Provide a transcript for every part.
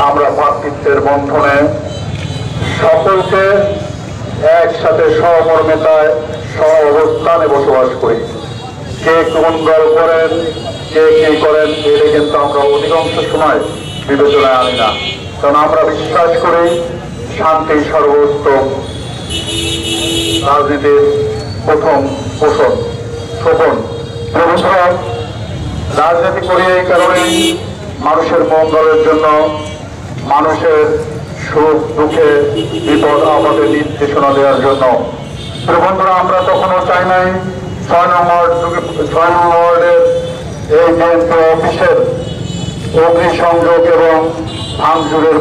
আমরা ভ্রাতৃত্বের বন্ধনে সকলকে একসাথে সহমর্মিতায় সহ অবস্থানে বসবাস করি। কে কোন দল করেন, কে কি করেন, এটা কিন্তু আমরা অধিকাংশ সময় বিবেচনায় আনি না। কারণ আমরা বিশ্বাস করি শান্তি সর্বোত্তম রাজনীতির প্রথম সোপন। রাজনীতি করি এই কারণেই মানুষের মঙ্গলের জন্য, মানুষের সুখ দুঃখে বিপদ আপদে নির্দেশনা দেওয়ার জন্য। বন্ধুরা, আমরা তখনও চাই নাই 6 নম্বর ওয়ার্ডের এই বিএনপি অফিসের অগ্নিসংযোগ এবং ভাঙচুরের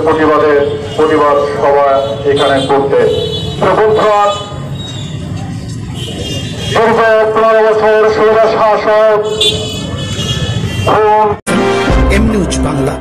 প্রতিবাদ সভা এখানে করতে। বন্ধুরা, দীর্ঘ 15 বছর স্বৈর শাসক এম নিউজ বাংলা।